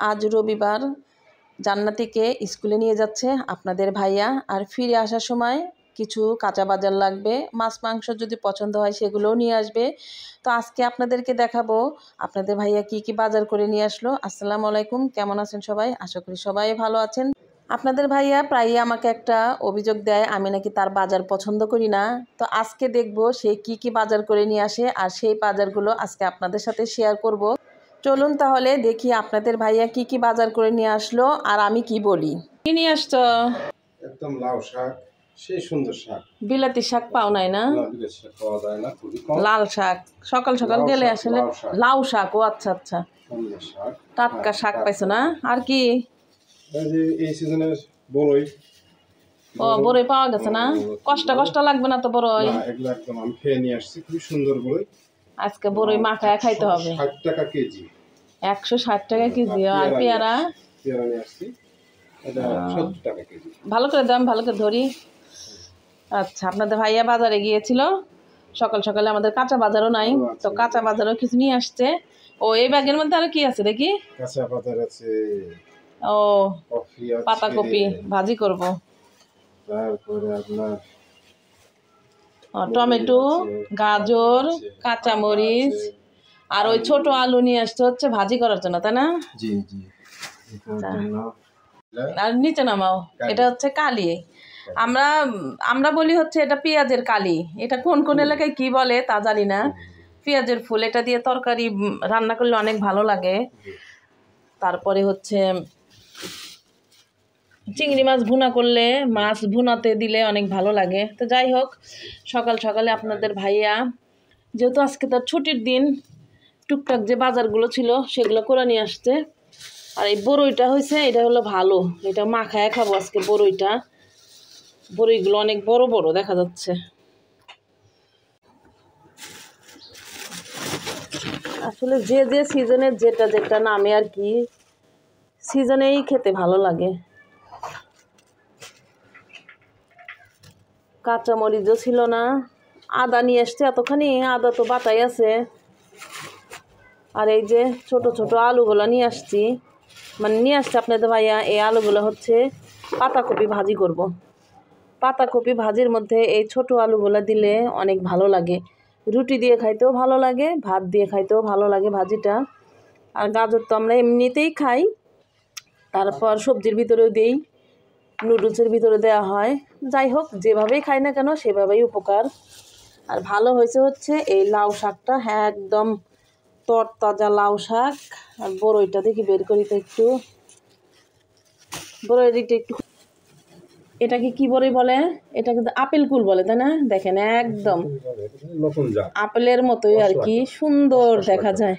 আজ রবিবার জান্নাতিকে স্কুলে নিয়ে যাচ্ছে আপনাদের ভাইয়া। আর ফিরে আসার সময় কিছু কাঁচা বাজার লাগবে, মাছ মাংস যদি পছন্দ হয় সেগুলোও নিয়ে আসবে। তো আজকে আপনাদেরকে দেখাবো আপনাদের ভাইয়া কি কি বাজার করে নিয়ে আসলো। আসসালামু আলাইকুম, কেমন আছেন সবাই? আশা করি সবাই ভালো আছেন। আপনাদের ভাইয়া প্রায়ই আমাকে একটা অভিযোগ দেয় আমি নাকি তার বাজার পছন্দ করি না। তো আজকে দেখবো সে কি কি বাজার করে নিয়ে আসে, আর সেই বাজারগুলো আজকে আপনাদের সাথে শেয়ার করব। চলুন তাহলে দেখি আপনাদের ভাইয়া কি কি বাজার করে নিয়ে আসলো আর আমি কি বলি। কি নিয়ে আসছো? একদম লাউ শাক, সেই সুন্দর শাক। বিলাতি শাক পাও নাই না? বিলাতি শাক পাওয়া যায় না, খুবই কম। লাল শাক সকাল সকাল গেলে আসলে লাউ শাক। ও আচ্ছা আচ্ছা, টাটকা শাক পাইছো না? আর কি এই সিজনের বড়ই। ও বড়ই পাওয়া গেছে না? কষ্ট লাগবে না তো বড়ই? এগুলো একদম আমি খেয়ে নিয়ে আসছি, খুবই সুন্দর বড়ই। আজকে বড়ই মাখায় খাইতে হবে। 60 টাকা কেজি। 160 টাকা কেজি। আর পেয়ারা নিয়ে আসছি, এটা 70 টাকা কেজি। ভালো করে দাম, ভালো করে ধরি। আচ্ছা, আপনাদের ভাইয়া বাজারে গিয়েছিল সকাল সকালে, আমাদের কাঁচা বাজারও নাই, তো কাঁচা বাজারও কিছু নিয়ে আসছে। ও এই ব্যাগের মধ্যে আর কি আছে দেখি? কাঁচা বাজার আছে, ও পাতাকপি ভাজি করব, তারপরে আপনার টমেটো, গাজর, কাঁচামরিচ আর ওই ছোট আলু নিয়ে আসতে হচ্ছে ভাজি করার জন্য, তাই না? জি জি। আর নিচে নামাও, এটা হচ্ছে কালি। আমরা বলি হচ্ছে এটা পেঁয়াজের কালি। এটা কোন কোন এলাকায় কি বলে তা জানি না। পেঁয়াজের ফুল, এটা দিয়ে তরকারি রান্না করলে অনেক ভালো লাগে। তারপরে হচ্ছে চিংড়ি মাছ ভুনা করলে, মাছ ভুনাতে দিলে অনেক ভালো লাগে। তো যাই হোক, সকাল সকালে আপনাদের ভাইয়া যেহেতু আজকে তার ছুটির দিন, টুকটাক যে বাজারগুলো ছিল সেগুলো করে নিয়ে আসছে। আর এই বড়ইটা হয়েছে, এটা হলো ভালো, এটা মাখায় খাবো আজকে বড়ইটা। বড়ইগুলো অনেক বড় বড় দেখা যাচ্ছে। আসলে যে যে সিজনের যেটা যেটা নামে আর কি, সিজনেই খেতে ভালো লাগে। কাঁচামরিচও ছিল না, আদা নিয়ে আসছে এতখানি, আদা তো বাটাই আছে। আর এই যে ছোট ছোট আলুগুলো নিয়ে আসছি, মানে নিয়ে আসছে আপনাদের ভাইয়া। এই আলুগুলো হচ্ছে পাতাকপি ভাজি করব। পাতাকপি ভাজির মধ্যে এই ছোট আলুগুলো দিলে অনেক ভালো লাগে, রুটি দিয়ে খাইতেও ভালো লাগে, ভাত দিয়ে খাইতেও ভালো লাগে ভাজিটা। আর গাজর তো আমরা এমনিতেই খাই, তারপর সবজির ভিতরেও দিই, নুডলসের ভিতরে দেওয়া হয়। যাই হোক, যেভাবেই খাই না কেন সেভাবেই উপকার। আর ভালো হয়েছে হচ্ছে এই লাউ শাকটা, হ্যাঁ একদম তরতাজা লাউ শাক। আর বড়ইটা দেখি বের করি তো একটু, বড়ইটা একটু। এটাকে কি বড়ই বলে? এটা কিন্তু আপেল কুল বলে, তাই না? দেখেন একদম আপেলের মতোই আর কি, সুন্দর দেখা যায়,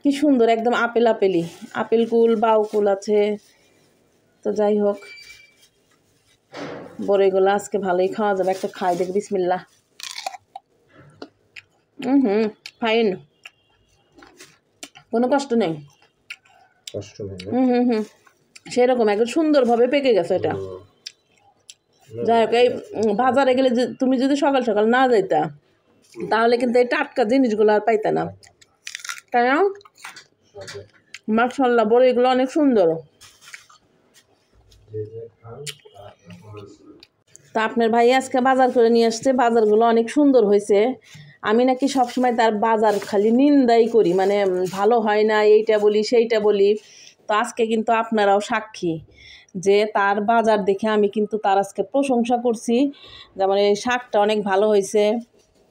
কি সুন্দর একদম আপেল আপেলই। আপেল কুল, বাউ কুল আছে। তো যাই হোক, বড়ইগুলো আজকে ভালোই খাওয়া যাবে। একটা খাই দেখ, বিসমিল্লাহ। ফাইন, কোনো কষ্ট নেই। সেরকম একদম সুন্দরভাবে পেকে গেছে এটা। যাই হোক, এই বাজারে গেলে তুমি যদি সকাল সকাল না যাইতা তাহলে কিন্তু এই টাটকা জিনিসগুলো আর পাইতা না, তাই না? মাশাআল্লাহ, বড়িগুলো অনেক সুন্দর। তা আপনার ভাই আজকে বাজার করে নিয়ে আসছে, বাজারগুলো অনেক সুন্দর হয়েছে। আমি নাকি সবসময় তার বাজার খালি নিন্দাই করি, মানে ভালো হয় না, এইটা বলি সেইটা বলি। তো আজকে কিন্তু আপনারাও সাক্ষী যে তার বাজার দেখে আমি কিন্তু তার আজকে প্রশংসা করছি। যেমন এই শাকটা অনেক ভালো হয়েছে,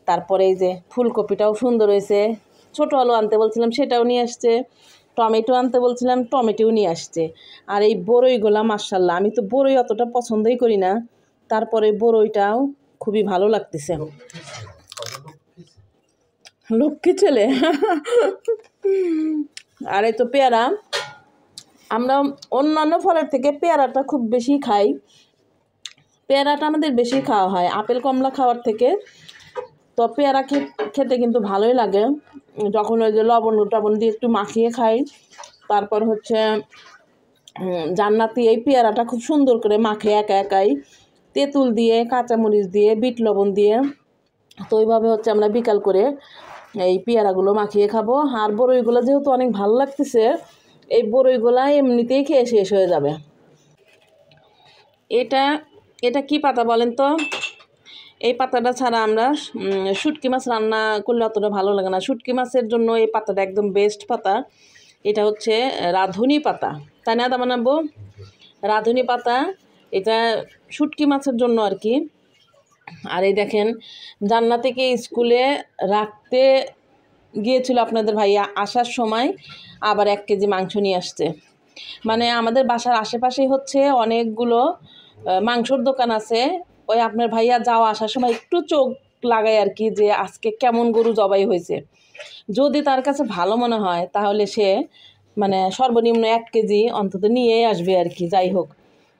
তারপরে এই যে ফুলকপিটাও সুন্দর হয়েছে, ছোটো আলু আনতে বলছিলাম সেটাও নিয়ে আসছে, টমেটো আনতে বলছিলাম টমেটোও নিয়ে আসছে। আর এই বড়ইগুলা মাশাআল্লাহ, আমি তো বড়ই অতটা পছন্দই করি না, তারপরে বড়ইটাও খুবই ভালো লাগতেছে। লক্ষ্মী ছেলে। আর এই তো পেয়ারা, আমরা অন্যান্য ফলের থেকে পেয়ারাটা খুব বেশি খাই, পেয়ারাটা আমাদের বেশি খাওয়া হয় আপেল কমলা খাওয়ার থেকে। তো পেয়ারা খেতে কিন্তু ভালোই লাগে, যখন ওই যে লবণ টবণ দিয়ে একটু মাখিয়ে খাই। তারপর হচ্ছে জান্নাতি এই পেয়ারাটা খুব সুন্দর করে মাখে একা একাই, তেঁতুল দিয়ে, কাঁচামরিচ দিয়ে, বিট লবণ দিয়ে। তো ওইভাবে হচ্ছে আমরা বিকাল করে এই পেয়ারাগুলো মাখিয়ে খাবো। আর বড়ইগুলো যেহেতু অনেক ভালো লাগতেছে, এই বড়ইগুলা এমনিতেই খেয়ে শেষ হয়ে যাবে। এটা এটা কি পাতা বলেন তো? এই পাতাটা ছাড়া আমরা শুটকি মাছ রান্না করলে অতটা ভালো লাগে না। শুটকি মাছের জন্য এই পাতাটা একদম বেস্ট পাতা। এটা হচ্ছে রাঁধুনি পাতা, তাই না? বানাবো রাঁধুনি পাতা, এটা শুটকি মাছের জন্য আর কি। আর এই দেখেন, জান্না থেকে স্কুলে রাখতে গিয়েছিল আপনাদের ভাইয়া, আসার সময় আবার 1 কেজি মাংস নিয়ে আসছে। মানে আমাদের বাসার আশেপাশেই হচ্ছে অনেকগুলো মাংসর দোকান আছে। ওই আপনার ভাইয়া যাওয়া আসার সময় একটু চোখ লাগায় আর কি, যে আজকে কেমন গরু জবাই হয়েছে। যদি তার কাছে ভালো মনে হয় তাহলে সে মানে সর্বনিম্ন 1 কেজি অন্তত নিয়েই আসবে আর কি। যাই হোক,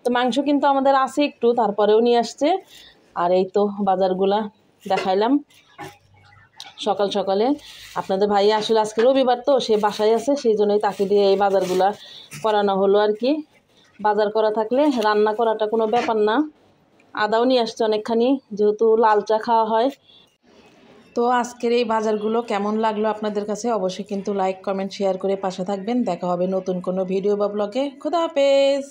তো মাংস কিন্তু আমাদের আছে একটু, তারপরেও নিয়ে আসছে। আর এই তো বাজারগুলা দেখাইলাম সকাল সকালে। আপনাদের ভাই আসলে আজকে রবিবার, তো সে বাসায় আছে, সেই জন্যই তাকে দিয়ে এই বাজারগুলা করানো হলো আর কি। বাজার করা থাকলে রান্না করাটা কোনো ব্যাপার না। আদাও নিয়ে আসছে অনেকখানি, যেহেতু লাল চা খাওয়া হয়। তো আজকের এই বাজারগুলো কেমন লাগলো আপনাদের কাছে অবশ্যই কিন্তু লাইক, কমেন্ট, শেয়ার করে পাশে থাকবেন। দেখা হবে নতুন কোনো ভিডিও বা ব্লগে। খোদা হাফেজ।